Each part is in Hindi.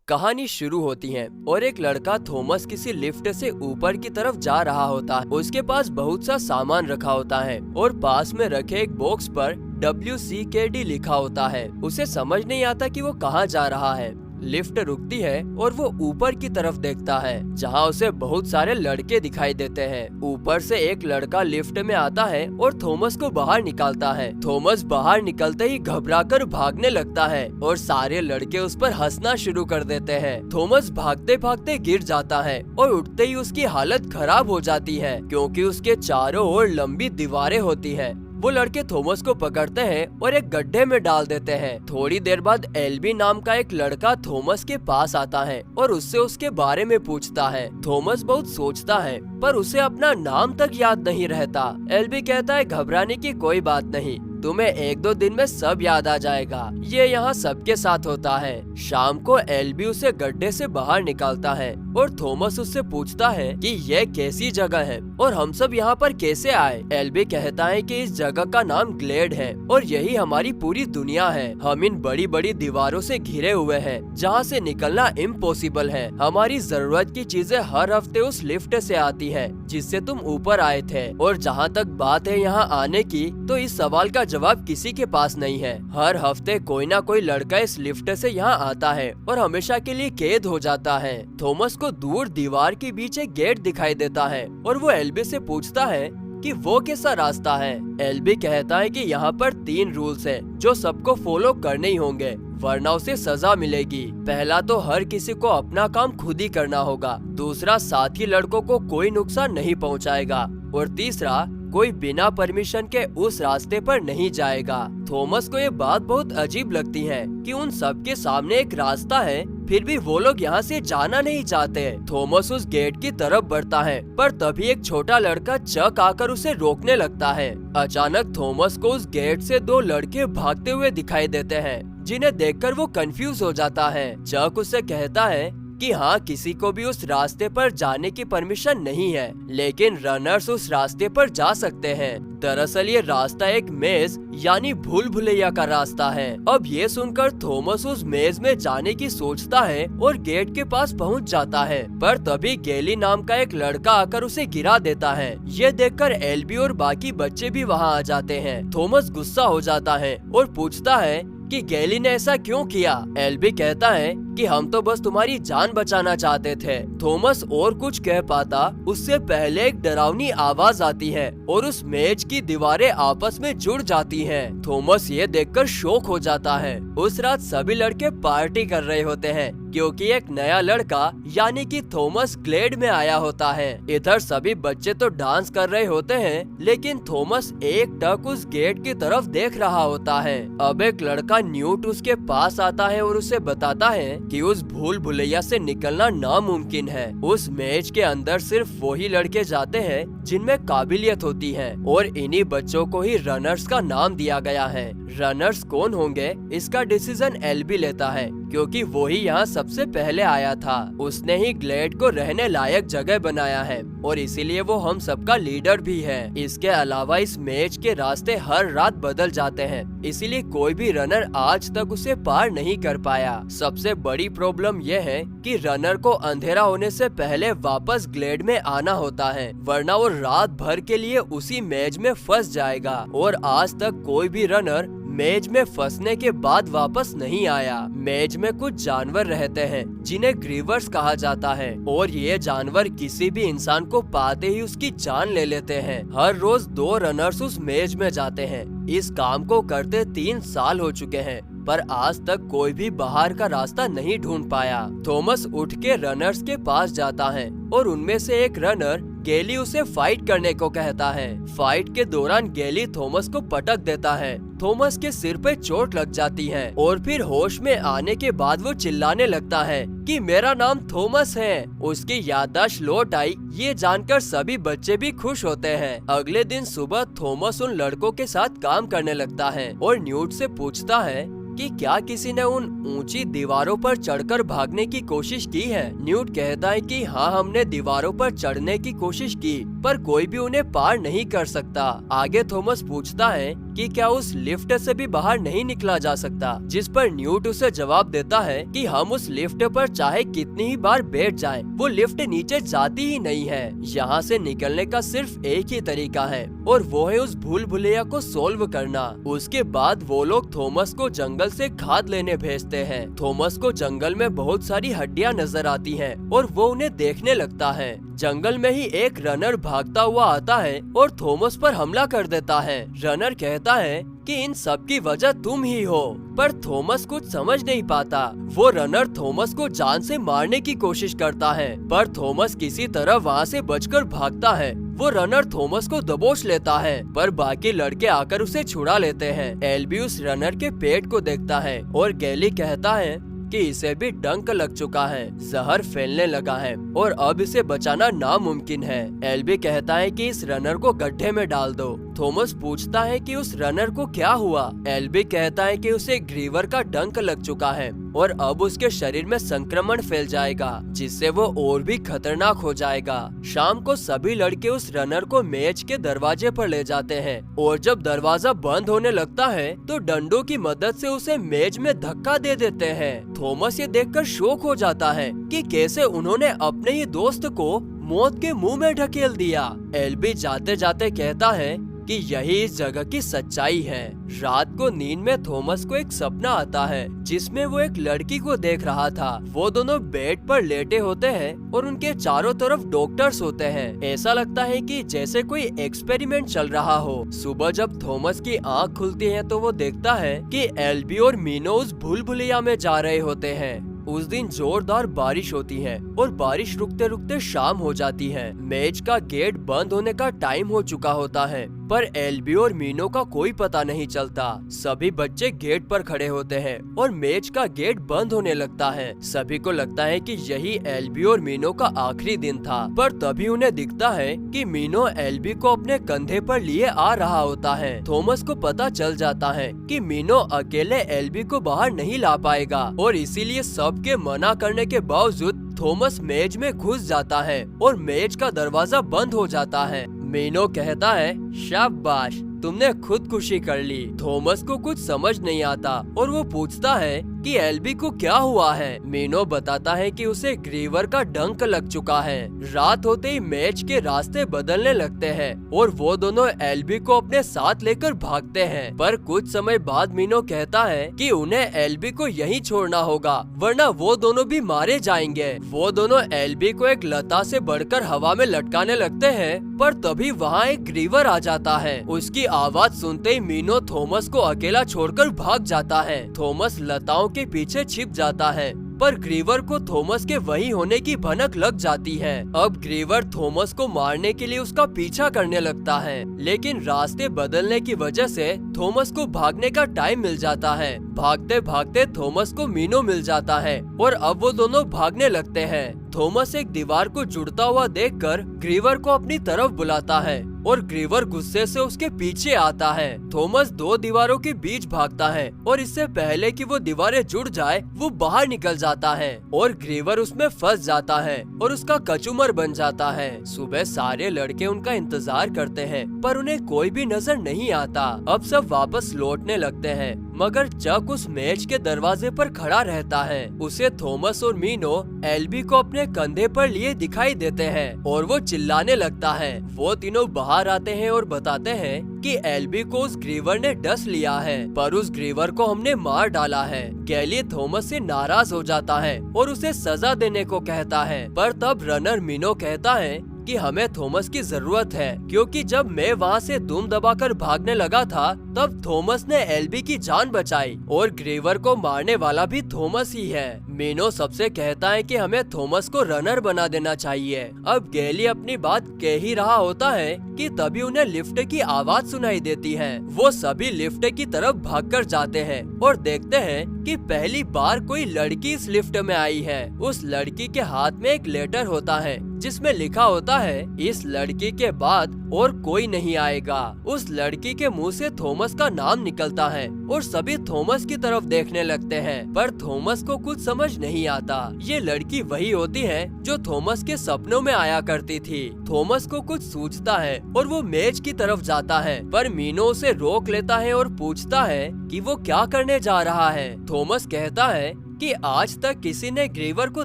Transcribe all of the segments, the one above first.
कहानी शुरू होती है और एक लड़का थॉमस किसी लिफ्ट से ऊपर की तरफ जा रहा होता है। उसके पास बहुत सा सामान रखा होता है और पास में रखे एक बॉक्स पर WCKD लिखा होता है। उसे समझ नहीं आता कि वो कहाँ जा रहा है। लिफ्ट रुकती है और वो ऊपर की तरफ देखता है जहाँ उसे बहुत सारे लड़के दिखाई देते हैं। ऊपर से एक लड़का लिफ्ट में आता है और थॉमस को बाहर निकालता है। थॉमस बाहर निकलते ही घबराकर भागने लगता है और सारे लड़के उस पर हंसना शुरू कर देते हैं। थॉमस भागते भागते गिर जाता है और उठते ही उसकी हालत खराब हो जाती है क्योंकि उसके चारों ओर लंबी दीवारें होती है। वो लड़के थॉमस को पकड़ते हैं और एक गड्ढे में डाल देते हैं। थोड़ी देर बाद एल्बी नाम का एक लड़का थॉमस के पास आता है और उससे उसके बारे में पूछता है। थॉमस बहुत सोचता है पर उसे अपना नाम तक याद नहीं रहता। एल्बी कहता है घबराने की कोई बात नहीं, तुम्हें 1-2 दिन में सब याद आ जाएगा। ये यहाँ सबके साथ होता है। शाम को एल्बी उसे गड्ढे से बाहर निकालता है और थॉमस उससे पूछता है कि यह कैसी जगह है और हम सब यहाँ पर कैसे आए। एल्बी कहता है कि इस जगह का नाम ग्लेड है और यही हमारी पूरी दुनिया है। हम इन बड़ी बड़ी दीवारों से घिरे हुए हैं जहाँ से निकलना इम्पॉसिबल है। हमारी जरूरत की चीजें हर हफ्ते उस लिफ्ट से आती है जिससे तुम ऊपर आए थे। और जहाँ तक बात है यहाँ आने की, तो इस सवाल का जवाब किसी के पास नहीं है। हर हफ्ते कोई ना कोई लड़का इस लिफ्ट से यहाँ आता है और हमेशा के लिए कैद हो जाता है। थॉमस को दूर दीवार के बीच एक गेट दिखाई देता है और वो एल्बी से पूछता है कि वो कैसा रास्ता है। एल्बी कहता है कि यहाँ पर 3 रूल्स हैं जो सबको फॉलो करने ही होंगे वरना उसे सजा मिलेगी। पहला तो हर किसी को अपना काम खुद ही करना होगा। दूसरा, साथी लड़कों को कोई नुकसान नहीं पहुँचाएगा और तीसरा, कोई बिना परमिशन के उस रास्ते पर नहीं जाएगा। थॉमस को ये बात बहुत अजीब लगती है कि उन सबके सामने एक रास्ता है फिर भी वो लोग यहाँ से जाना नहीं चाहते। थॉमस उस गेट की तरफ बढ़ता है पर तभी एक छोटा लड़का चक आकर उसे रोकने लगता है। अचानक थॉमस को उस गेट से 2 लड़के भागते हुए दिखाई देते हैं जिन्हें देखकर वो कंफ्यूज हो जाता है। चक उससे कहता है कि हाँ, किसी को भी उस रास्ते पर जाने की परमिशन नहीं है लेकिन रनर्स उस रास्ते पर जा सकते हैं। दरअसल ये रास्ता एक मेज यानी भूल भुलैया का रास्ता है। अब ये सुनकर थॉमस उस मेज में जाने की सोचता है और गेट के पास पहुंच जाता है पर तभी गैली नाम का एक लड़का आकर उसे गिरा देता है। ये देखकर एल्बी और बाकी बच्चे भी वहाँ आ जाते हैं। थॉमस गुस्सा हो जाता है और पूछता है कि गैली ने ऐसा क्यों किया। एल्बी कहता है कि हम तो बस तुम्हारी जान बचाना चाहते थे। थॉमस और कुछ कह पाता उससे पहले एक डरावनी आवाज आती है और उस मेज की दीवारें आपस में जुड़ जाती हैं। थॉमस ये देखकर शॉक हो जाता है। उस रात सभी लड़के पार्टी कर रहे होते हैं क्योंकि एक नया लड़का यानी कि थॉमस ग्लेड में आया होता है। इधर सभी बच्चे तो डांस कर रहे होते हैं लेकिन थॉमस एकटक उस गेट की तरफ देख रहा होता है। अब एक लड़का न्यूट उसके पास आता है और उसे बताता है कि उस भूल भुलैया से निकलना नामुमकिन है। उस मेज के अंदर सिर्फ वही लड़के जाते हैं जिनमें काबिलियत होती है और इन्हीं बच्चों को ही रनर्स का नाम दिया गया है। रनर्स कौन होंगे इसका डिसीजन एल्बी लेता है क्योंकि वो ही यहाँ सबसे पहले आया था। उसने ही ग्लेड को रहने लायक जगह बनाया है और इसीलिए वो हम सबका लीडर भी है। इसके अलावा इस मैच के रास्ते हर रात बदल जाते हैं इसीलिए कोई भी रनर आज तक उसे पार नहीं कर पाया। सबसे बड़ी प्रॉब्लम यह है कि रनर को अंधेरा होने से पहले वापस ग्लेड में आना होता है वरना वो रात भर के लिए उसी मैच में फंस जाएगा। और आज तक कोई भी रनर मेज में फंसने के बाद वापस नहीं आया। मेज में कुछ जानवर रहते हैं जिन्हें ग्रीवर्स कहा जाता है और ये जानवर किसी भी इंसान को पाते ही उसकी जान ले लेते हैं। हर रोज 2 रनर्स उस मेज में जाते हैं। इस काम को करते 3 साल हो चुके हैं पर आज तक कोई भी बाहर का रास्ता नहीं ढूंढ पाया। थॉमस उठ के रनर्स के पास जाता है और उनमें से एक रनर गैली उसे फाइट करने को कहता है। फाइट के दौरान गैली थॉमस को पटक देता है। थॉमस के सिर पे चोट लग जाती है और फिर होश में आने के बाद वो चिल्लाने लगता है कि मेरा नाम थॉमस है। उसकी याददाश्त लौट आई ये जानकर सभी बच्चे भी खुश होते हैं। अगले दिन सुबह थॉमस उन लड़कों के साथ काम करने लगता है और न्यूट से पूछता है कि क्या किसी ने उन ऊंची दीवारों पर चढ़कर भागने की कोशिश की है। न्यूट कहता है कि हाँ, हमने दीवारों पर चढ़ने की कोशिश की पर कोई भी उन्हें पार नहीं कर सकता। आगे थॉमस पूछता है कि क्या उस लिफ्ट से भी बाहर नहीं निकला जा सकता, जिस पर न्यूट उसे जवाब देता है कि हम उस लिफ्ट पर चाहे कितनी ही बार बैठ जाएं, वो लिफ्ट नीचे जाती ही नहीं है। यहाँ से निकलने का सिर्फ एक ही तरीका है और वो है उस भूल भुलैया को सोल्व करना। उसके बाद वो लोग थॉमस को जंगल से खाद लेने भेजते हैं। थॉमस को जंगल में बहुत सारी हड्डियां नजर आती हैं और वो उन्हें देखने लगता है। जंगल में ही एक रनर भागता हुआ आता है और थॉमस पर हमला कर देता है। रनर कहता है कि इन सब की वजह तुम ही हो, पर थॉमस कुछ समझ नहीं पाता। वो रनर थॉमस को जान से मारने की कोशिश करता है, पर थॉमस किसी तरह वहाँ से बचकर भागता है। वो रनर थॉमस को दबोच लेता है, पर बाकी लड़के आकर उसे छुड़ा लेते हैं। एल्बी उस रनर के पेट को देखता है और गैली कहता है कि इसे भी डंक लग चुका है, जहर फैलने लगा है और अब इसे बचाना नामुमकिन है। एल्बी कहता है कि इस रनर को गड्ढे में डाल दो। थॉमस पूछता है कि उस रनर को क्या हुआ। एल्बी कहता है कि उसे ग्रीवर का डंक लग चुका है और अब उसके शरीर में संक्रमण फैल जाएगा, जिससे वो और भी खतरनाक हो जाएगा। शाम को सभी लड़के उस रनर को मेज के दरवाजे पर ले जाते हैं और जब दरवाजा बंद होने लगता है तो डंडों की मदद से उसे मेज में धक्का दे देते हैं। थॉमस ये देखकर शॉक हो जाता है कि कैसे उन्होंने अपने ही दोस्त को मौत के मुंह में ढकेल दिया। एल्बी जाते जाते कहता है कि यही इस जगह की सच्चाई है। रात को नींद में थॉमस को एक सपना आता है जिसमें वो एक लड़की को देख रहा था। वो दोनों बेड पर लेटे होते हैं और उनके चारों तरफ डॉक्टर्स होते हैं। ऐसा लगता है कि जैसे कोई एक्सपेरिमेंट चल रहा हो। सुबह जब थॉमस की आंख खुलती है तो वो देखता है कि एल्बी और मीनो उस भूल भुलैया में जा रहे होते हैं। उस दिन जोरदार बारिश होती है और बारिश रुकते रुकते शाम हो जाती है। मेज का गेट बंद होने का टाइम हो चुका होता है, पर एल्बी और मीनो का कोई पता नहीं चलता। सभी बच्चे गेट पर खड़े होते हैं और मेज का गेट बंद होने लगता है। सभी को लगता है कि यही एल्बी और मीनो का आखिरी दिन था, पर तभी उन्हें दिखता है कि मीनो एल्बी को अपने कंधे पर लिए आ रहा होता है। थॉमस को पता चल जाता है कि मीनो अकेले एल्बी को बाहर नहीं ला पाएगा और इसीलिए सबके मना करने के बावजूद थॉमस मेज में घुस जाता है और मेज का दरवाजा बंद हो जाता है। मीनो कहता है, शाबाश, तुमने खुदकुशी कर ली। थॉमस को कुछ समझ नहीं आता और वो पूछता है कि एल्बी को क्या हुआ है। मीनो बताता है कि उसे ग्रीवर का डंक लग चुका है। रात होते ही मेज के रास्ते बदलने लगते हैं और वो दोनों एल्बी को अपने साथ लेकर भागते हैं। पर कुछ समय बाद मीनो कहता है कि उन्हें एल्बी को यहीं छोड़ना होगा, वरना वो दोनों भी मारे जाएंगे। वो दोनों एल्बी को एक लता से बढ़कर हवा में लटकाने लगते हैं, पर तभी वहाँ एक ग्रीवर आ जाता है। उसकी आवाज सुनते ही मीनो थॉमस को अकेला छोड़कर भाग जाता है। थॉमस लताओं के पीछे छिप जाता है, पर ग्रीवर को थॉमस के वही होने की भनक लग जाती है। अब ग्रीवर थॉमस को मारने के लिए उसका पीछा करने लगता है, लेकिन रास्ते बदलने की वजह से थॉमस को भागने का टाइम मिल जाता है। भागते भागते थॉमस को मीनो मिल जाता है और अब वो दोनों भागने लगते हैं। थॉमस एक दीवार को जुड़ता हुआ देखकर ग्रीवर को अपनी तरफ बुलाता है और ग्रीवर गुस्से से उसके पीछे आता है। थॉमस दो दीवारों के बीच भागता है और इससे पहले कि वो दीवारें जुड़ जाए वो बाहर निकल जाता है और ग्रीवर उसमें फंस जाता है और उसका कचूमर बन जाता है। सुबह सारे लड़के उनका इंतजार करते हैं, पर उन्हें कोई भी नजर नहीं आता। अब सब वापस लौटने लगते हैं, मगर चक उस मेज के दरवाजे पर खड़ा रहता है। उसे थॉमस और मीनो एल्बी को अपने कंधे पर लिए दिखाई देते हैं और वो चिल्लाने लगता है। वो तीनों बाहर आते हैं और बताते हैं कि एल्बी को उस ग्रीवर ने डस लिया है, पर उस ग्रीवर को हमने मार डाला है। गैली थॉमस से नाराज हो जाता है और उसे सजा देने को कहता है, पर तब रनर मीनो कहता है कि हमें थॉमस की जरूरत है, क्योंकि जब मैं वहाँ से दुम दबाकर भागने लगा था तब थॉमस ने एल्बी की जान बचाई और ग्रीवर को मारने वाला भी थॉमस ही है। मीनो सबसे कहता है कि हमें थॉमस को रनर बना देना चाहिए। अब गैली अपनी बात कह ही रहा होता है कि तभी उन्हें लिफ्ट की आवाज सुनाई देती है। वो सभी लिफ्ट की तरफ भागकर जाते हैं और देखते हैं कि पहली बार कोई लड़की इस लिफ्ट में आई है। उस लड़की के हाथ में एक लेटर होता है जिसमें लिखा होता है, इस लड़की के बाद और कोई नहीं आएगा। उस लड़की के मुंह से थॉमस का नाम निकलता है और सभी थॉमस की तरफ देखने लगते हैं, पर थॉमस को कुछ समझ समझ नहीं आता। ये लड़की वही होती है जो थॉमस के सपनों में आया करती थी। थॉमस को कुछ सूझता है और वो मेज की तरफ जाता है, पर मीनो उसे रोक लेता है और पूछता है कि वो क्या करने जा रहा है। थॉमस कहता है कि आज तक किसी ने ग्रीवर को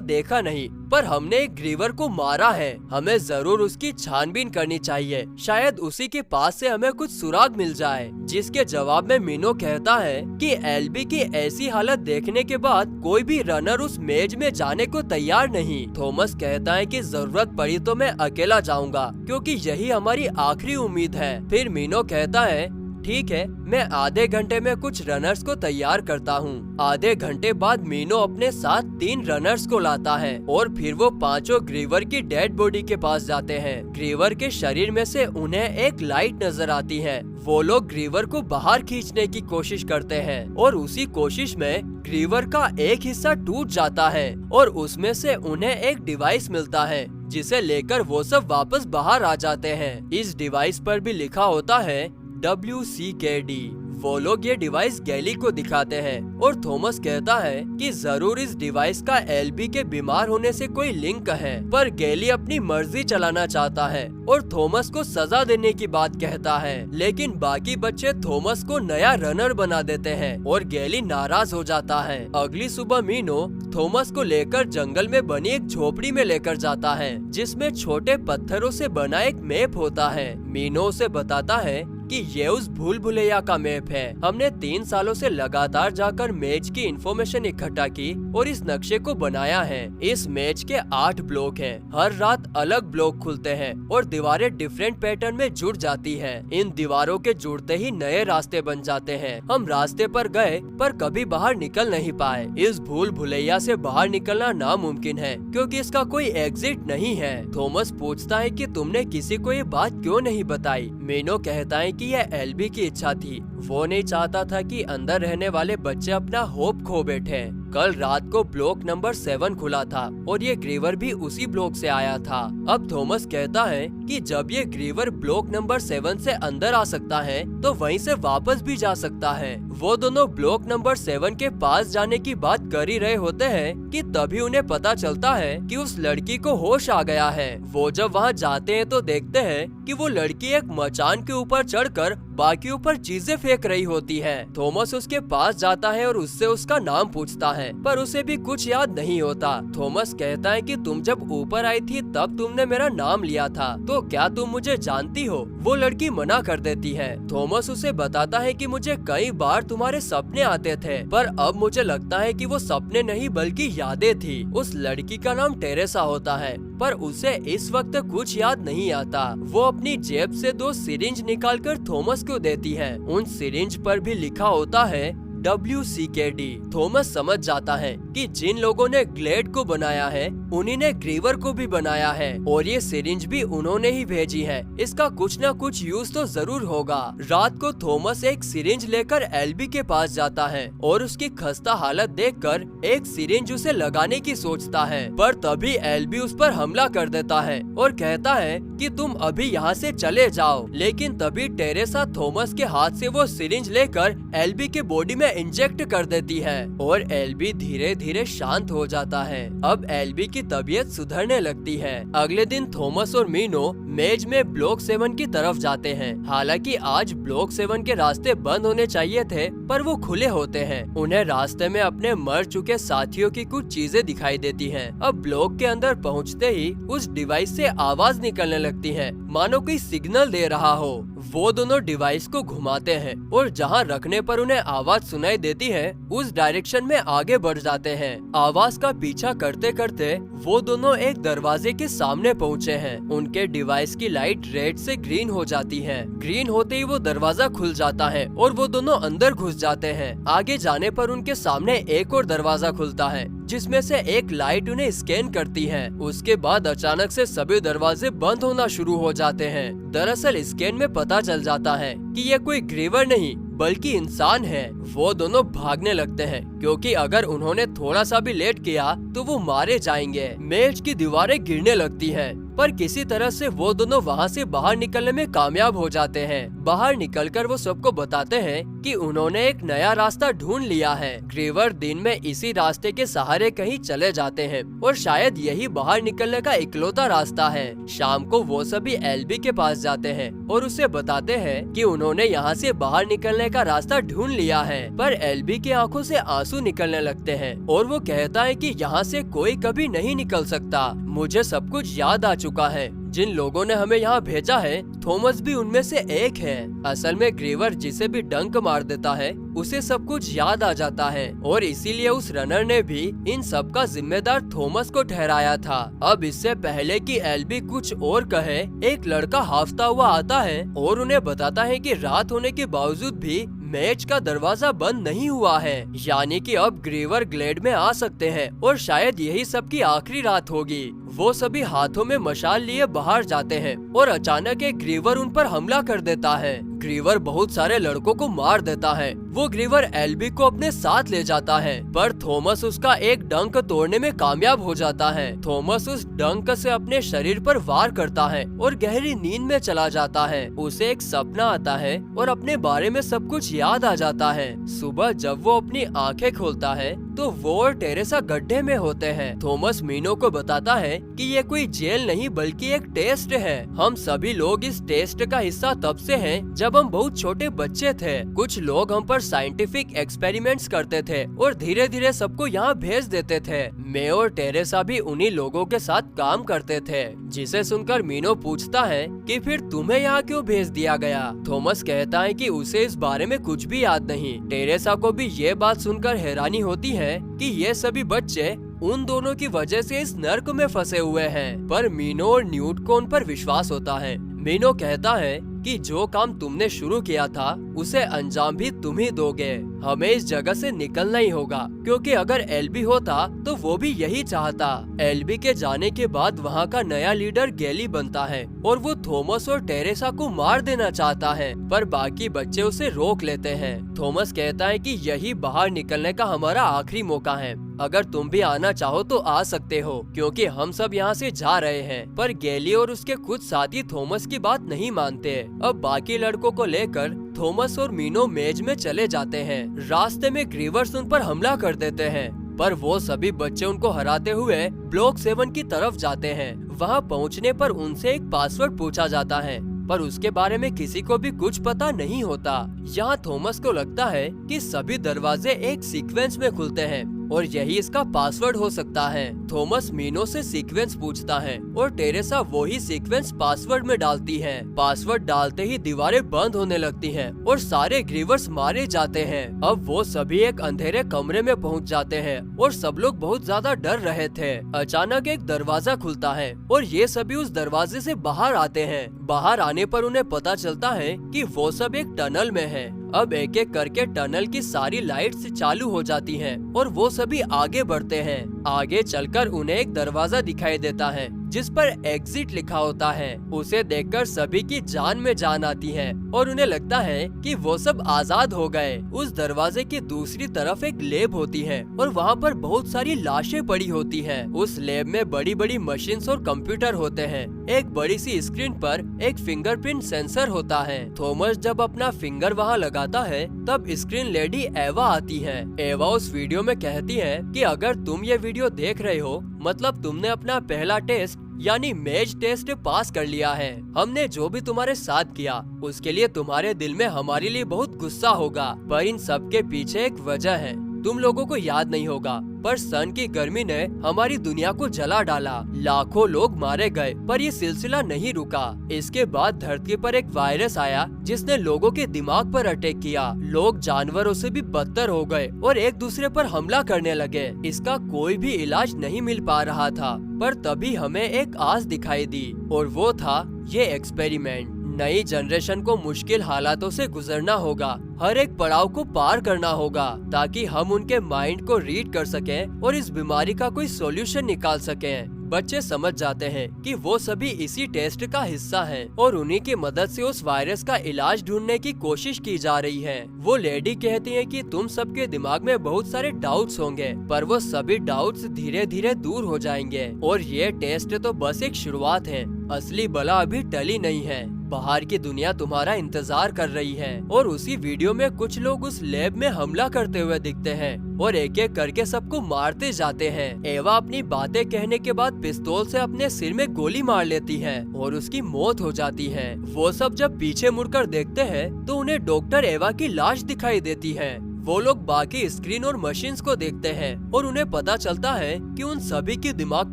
देखा नहीं, पर हमने एक ग्रीवर को मारा है। हमें जरूर उसकी छानबीन करनी चाहिए, शायद उसी के पास से हमें कुछ सुराग मिल जाए। जिसके जवाब में मीनो कहता है कि एल्बी की ऐसी हालत देखने के बाद कोई भी रनर उस मेज में जाने को तैयार नहीं। थॉमस कहता है कि जरूरत पड़ी तो मैं अकेला जाऊंगा, क्योंकि यही हमारी आखिरी उम्मीद है। फिर मीनो कहता है ठीक है, मैं आधे घंटे में कुछ रनर्स को तैयार करता हूँ। आधे घंटे बाद मीनो अपने साथ 3 रनर्स को लाता है और फिर वो पांचों ग्रीवर की डेड बॉडी के पास जाते हैं। ग्रीवर के शरीर में से उन्हें एक लाइट नजर आती है। वो लोग ग्रीवर को बाहर खींचने की कोशिश करते हैं और उसी कोशिश में ग्रीवर का एक हिस्सा टूट जाता है और उसमें से उन्हें एक डिवाइस मिलता है, जिसे लेकर वो सब वापस बाहर आ जाते हैं। इस डिवाइस पर भी लिखा होता है WCKD। वो लोग ये डिवाइस गैली को दिखाते हैं और थॉमस कहता है कि जरूर इस डिवाइस का एल्बी के बीमार होने से कोई लिंक है, पर गैली अपनी मर्जी चलाना चाहता है और थॉमस को सजा देने की बात कहता है। लेकिन बाकी बच्चे थॉमस को नया रनर बना देते हैं और गैली नाराज हो जाता है। अगली सुबह मीनो थॉमस को लेकर जंगल में बनी एक झोपड़ी में लेकर जाता है, जिसमें छोटे पत्थरों से बना एक मैप होता है। मीनो उसे बताता है कि ये उस भूल भुलैया का मैप है। हमने 3 सालों से लगातार जाकर मैच की इंफॉर्मेशन इकट्ठा की और इस नक्शे को बनाया है। इस मैच के 8 ब्लॉक हैं। हर रात अलग ब्लॉक खुलते हैं और दीवारें डिफरेंट पैटर्न में जुड़ जाती हैं। इन दीवारों के जुड़ते ही नए रास्ते बन जाते हैं। हम रास्ते पर गए पर कभी बाहर निकल नहीं पाए। इस भूल भुलैया से बाहर निकलना नामुमकिन है, क्योंकि इसका कोई एग्जिट नहीं है। थॉमस पूछता है कि तुमने किसी को ये बात क्यों नहीं बताई। मीनो कहता है कि यह एल्बी की इच्छा थी। वो नहीं चाहता था कि अंदर रहने वाले बच्चे अपना होप खो बैठे। कल रात को ब्लॉक नंबर 7 खुला था और ये ग्रीवर भी उसी ब्लॉक से आया था। अब थॉमस कहता है कि जब ये ग्रीवर ब्लॉक नंबर 7 से अंदर आ सकता है तो वहीं से वापस भी जा सकता है। वो दोनों ब्लॉक नंबर 7 के पास जाने की बात कर ही रहे होते हैं कि तभी उन्हें पता चलता है कि उस लड़की को होश आ गया है। वो जब वहाँ जाते हैं तो देखते हैं कि वो लड़की एक मचान के ऊपर चढ़कर बाकियों पर चीजें फेंक रही होती है। थॉमस उसके पास जाता है और उससे उसका नाम पूछता है, पर उसे भी कुछ याद नहीं होता। थॉमस कहता है कि तुम जब ऊपर आई थी तब तुमने मेरा नाम लिया था, तो क्या तुम मुझे जानती हो? वो लड़की मना कर देती है। थॉमस उसे बताता है कि मुझे कई बार तुम्हारे सपने आते थे, पर अब मुझे लगता है कि वो सपने नहीं बल्कि यादें थी। उस लड़की का नाम टेरेसा होता है, पर उसे इस वक्त कुछ याद नहीं आता। वो अपनी जेब से 2 सिरिंज निकालकर थॉमस को देती है। उन सिरिंज पर भी लिखा होता है WCKD। थॉमस समझ जाता है कि जिन लोगों ने ग्लेड को बनाया है उन्हीं ने ग्रीवर को भी बनाया है और ये सिरिंज भी उन्होंने ही भेजी है। इसका कुछ न कुछ यूज तो जरूर होगा। रात को थॉमस एक सिरिंज लेकर एल्बी के पास जाता है और उसकी खस्ता हालत देखकर एक सिरिंज उसे लगाने की सोचता है, पर तभी एल्बी उस पर हमला कर देता है और कहता है कि तुम अभी यहाँ से चले जाओ। लेकिन तभी टेरेसा थॉमस के हाथ से वो सिरिंज लेकर एल्बी के बॉडी में इंजेक्ट कर देती है और एल्बी धीरे धीरे शांत हो जाता है। अब एल्बी की तबीयत सुधरने लगती है। अगले दिन थॉमस और मीनो मेज में ब्लॉक 7 की तरफ जाते हैं। हालांकि आज ब्लॉक 7 के रास्ते बंद होने चाहिए थे, पर वो खुले होते हैं। उन्हें रास्ते में अपने मर चुके साथियों की कुछ चीजें दिखाई देती हैं। अब ब्लॉक के अंदर पहुंचते ही उस डिवाइस से आवाज निकलने लगती है, मानो कोई सिग्नल दे रहा हो। वो दोनों डिवाइस को घुमाते हैं और जहाँ रखने पर उन्हें आवाज सुनाई देती है उस डायरेक्शन में आगे बढ़ जाते हैं। आवाज का पीछा करते करते वो दोनों एक दरवाजे के सामने पहुँचे हैं। उनके डिवाइस की लाइट रेड से ग्रीन हो जाती है। ग्रीन होते ही वो दरवाजा खुल जाता है और वो दोनों अंदर घुस जाते हैं। आगे जाने पर उनके सामने एक और दरवाजा खुलता है, जिसमें से एक लाइट उन्हें स्कैन करती है। उसके बाद अचानक से सभी दरवाजे बंद होना शुरू हो जाते हैं। दरअसल स्कैन में पता चल जाता है कि ये कोई ग्रीवर नहीं बल्कि इंसान है। वो दोनों भागने लगते हैं क्योंकि अगर उन्होंने थोड़ा सा भी लेट किया तो वो मारे जाएंगे। मेज की दीवारें गिरने लगती हैं, पर किसी तरह से वो दोनों वहाँ से बाहर निकलने में कामयाब हो जाते हैं। बाहर निकलकर वो सबको बताते हैं कि उन्होंने एक नया रास्ता ढूंढ लिया है। ग्रीवर दिन में इसी रास्ते के सहारे कहीं चले जाते हैं और शायद यही बाहर निकलने का इकलौता रास्ता है। शाम को वो सभी एल्बी के पास जाते हैं और उसे बताते हैं कि उन्होंने यहाँ से बाहर निकलने का रास्ता ढूंढ लिया है। पर एल्बी की आंखों से आंसू निकलने लगते हैं और वो कहता है कि यहाँ से कोई कभी नहीं निकल सकता। मुझे सब कुछ याद आ चुका है। जिन लोगों ने हमें यहाँ भेजा है, थॉमस भी उनमें से एक है। असल में ग्रीवर जिसे भी डंक मार देता है उसे सब कुछ याद आ जाता है और इसीलिए उस रनर ने भी इन सब का जिम्मेदार थॉमस को ठहराया था। अब इससे पहले कि एल्बी कुछ और कहे, एक लड़का हाफता हुआ आता है और उन्हें बताता है कि रात होने के बावजूद भी मेज का दरवाजा बंद नहीं हुआ है, यानी कि अब ग्रीवर ग्लेड में आ सकते हैं और शायद यही सबकी आखिरी रात होगी। वो सभी हाथों में मशाल लिए बाहर जाते हैं और अचानक एक ग्रीवर उन पर हमला कर देता है। ग्रीवर बहुत सारे लड़कों को मार देता है। वो ग्रीवर एल्बी को अपने साथ ले जाता है, पर थॉमस उसका एक डंक तोड़ने में कामयाब हो जाता है। थॉमस उस डंक से अपने शरीर पर वार करता है और गहरी नींद में चला जाता है। उसे एक सपना आता है और अपने बारे में सब कुछ याद आ जाता है। सुबह जब वो अपनी आंखें खोलता है तो वो और टेरेसा गड्ढे में होते हैं। थॉमस मीनो को बताता है कि ये कोई जेल नहीं बल्कि एक टेस्ट है। हम सभी लोग इस टेस्ट का हिस्सा तब से हैं जब हम बहुत छोटे बच्चे थे। कुछ लोग हम पर साइंटिफिक एक्सपेरिमेंट्स करते थे और धीरे धीरे सबको यहाँ भेज देते थे। मैं और टेरेसा भी उन्हीं लोगों के साथ काम करते थे। जिसे सुनकर मीनो पूछता है कि फिर तुम्हें यहाँ क्यों भेज दिया गया। थॉमस कहता है कि उसे इस बारे में कुछ भी याद नहीं। टेरेसा को भी ये बात सुनकर हैरानी होती है कि ये सभी बच्चे उन दोनों की वजह से इस नर्क में फंसे हुए हैं, पर मीनो और न्यूट को उन पर विश्वास होता है। मीनो कहता है कि जो काम तुमने शुरू किया था उसे अंजाम भी तुम ही दोगे। हमें इस जगह से निकलना ही होगा, क्योंकि अगर एल्बी होता तो वो भी यही चाहता। एल्बी के जाने के बाद वहाँ का नया लीडर गैली बनता है और वो थॉमस और टेरेसा को मार देना चाहता है, पर बाकी बच्चे उसे रोक लेते हैं। थॉमस कहता है कि यही बाहर निकलने का हमारा आखिरी मौका है। अगर तुम भी आना चाहो तो आ सकते हो, क्योंकि हम सब यहाँ से जा रहे हैं। पर गैली और उसके कुछ साथी थॉमस की बात नहीं मानते। अब बाकी लड़कों को लेकर थॉमस और मीनो मेज में चले जाते हैं। रास्ते में ग्रीवर्स उन पर हमला कर देते हैं, पर वो सभी बच्चे उनको हराते हुए ब्लॉक 7 की तरफ जाते हैं। वहाँ पहुँचने पर उनसे एक पासवर्ड पूछा जाता है, पर उसके बारे में किसी को भी कुछ पता नहीं होता। यहाँ थॉमस को लगता है कि सभी दरवाजे एक सीक्वेंस में खुलते हैं और यही इसका पासवर्ड हो सकता है। थॉमस मीनो से सीक्वेंस पूछता है और टेरेसा वही सीक्वेंस पासवर्ड में डालती है। पासवर्ड डालते ही दीवारें बंद होने लगती हैं और सारे ग्रीवर्स मारे जाते हैं। अब वो सभी एक अंधेरे कमरे में पहुंच जाते हैं और सब लोग बहुत ज्यादा डर रहे थे। अचानक एक दरवाजा खुलता है और ये सभी उस दरवाजे से बाहर आते हैं। बाहर आने पर उन्हें पता चलता है कि वो सब एक टनल में है। अब एक एक करके टनल की सारी लाइट्स चालू हो जाती हैं और वो सभी आगे बढ़ते हैं। आगे चलकर उन्हें एक दरवाजा दिखाई देता है जिस पर एग्जिट लिखा होता है। उसे देखकर सभी की जान में जान आती है और उन्हें लगता है कि वो सब आजाद हो गए। उस दरवाजे की दूसरी तरफ एक लैब होती है और वहाँ पर बहुत सारी लाशें पड़ी होती हैं। उस लैब में बड़ी बड़ी मशीन्स और कंप्यूटर होते हैं। एक बड़ी सी स्क्रीन पर एक फिंगरप्रिंट सेंसर होता है। थॉमस जब अपना फिंगर वहाँ लगाता है तब स्क्रीन लेडी एवा आती है। एवा उस वीडियो में कहती है कि अगर तुम ये वीडियो देख रहे हो मतलब तुमने अपना पहला टेस्ट यानी मेज टेस्ट पास कर लिया है। हमने जो भी तुम्हारे साथ किया उसके लिए तुम्हारे दिल में हमारे लिए बहुत गुस्सा होगा, पर इन सब के पीछे एक वजह है। तुम लोगों को याद नहीं होगा, पर सन की गर्मी ने हमारी दुनिया को जला डाला। लाखों लोग मारे गए, पर ये सिलसिला नहीं रुका। इसके बाद धरती पर एक वायरस आया जिसने लोगों के दिमाग पर अटैक किया। लोग जानवरों से भी बदतर हो गए और एक दूसरे पर हमला करने लगे। इसका कोई भी इलाज नहीं मिल पा रहा था, पर तभी हमें एक आस दिखाई दी और वो था ये एक्सपेरिमेंट। नई जनरेशन को मुश्किल हालातों से गुजरना होगा। हर एक पड़ाव को पार करना होगा ताकि हम उनके माइंड को रीड कर सकें और इस बीमारी का कोई सॉल्यूशन निकाल सकें। बच्चे समझ जाते हैं कि वो सभी इसी टेस्ट का हिस्सा हैं और उन्हीं की मदद से उस वायरस का इलाज ढूंढने की कोशिश की जा रही है। वो लेडी कहती है कि तुम सबके दिमाग में बहुत सारे डाउट्स होंगे, पर वो सभी डाउट्स धीरे धीरे दूर हो जाएंगे और ये टेस्ट तो बस एक शुरुआत है। असली बला अभी टली नहीं है। बाहर की दुनिया तुम्हारा इंतजार कर रही है। और उसी वीडियो में कुछ लोग उस लैब में हमला करते हुए दिखते हैं और एक एक करके सबको मारते जाते हैं। एवा अपनी बातें कहने के बाद पिस्तौल से अपने सिर में गोली मार लेती है और उसकी मौत हो जाती है। वो सब जब पीछे मुड़कर देखते हैं तो उन्हें डॉक्टर एवा की लाश दिखाई देती है। वो लोग बाकी स्क्रीन और मशीन्स को देखते हैं और उन्हें पता चलता है कि उन सभी की दिमाग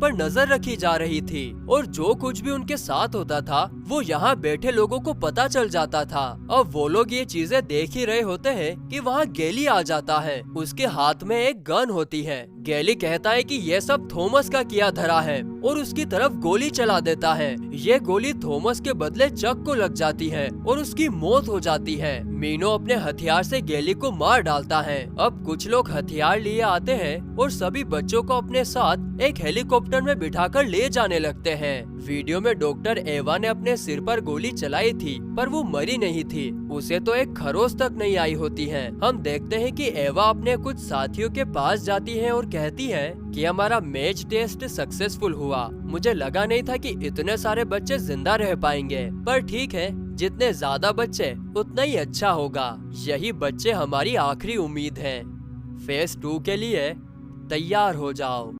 पर नजर रखी जा रही थी और जो कुछ भी उनके साथ होता था वो यहाँ बैठे लोगों को पता चल जाता था। अब वो लोग ये चीजें देख ही रहे होते हैं कि वहाँ गैली आ जाता है। उसके हाथ में एक गन होती है। गैली कहता है कि ये सब थॉमस का किया धरा है और उसकी तरफ गोली चला देता है। ये गोली थॉमस के बदले चक को लग जाती है और उसकी मौत हो जाती है। मीनो अपने हथियार से गैली को मार डालता है। अब कुछ लोग हथियार लिए आते हैं और सभी बच्चों को अपने साथ एक हेलीकॉप्टर में बिठाकर ले जाने लगते हैं। वीडियो में डॉक्टर एवा ने अपने सिर पर गोली चलाई थी, पर वो मरी नहीं थी। उसे तो एक खरोच तक नहीं आई होती है। हम देखते हैं कि एवा अपने कुछ साथियों के पास जाती है और कहती है कि हमारा मैच टेस्ट सक्सेसफुल हुआ। मुझे लगा नहीं था कि इतने सारे बच्चे जिंदा रह पाएंगे, पर ठीक है, जितने ज्यादा बच्चे उतना ही अच्छा होगा। यही बच्चे हमारी आखिरी उम्मीद हैं। फेज 2 के लिए तैयार हो जाओ।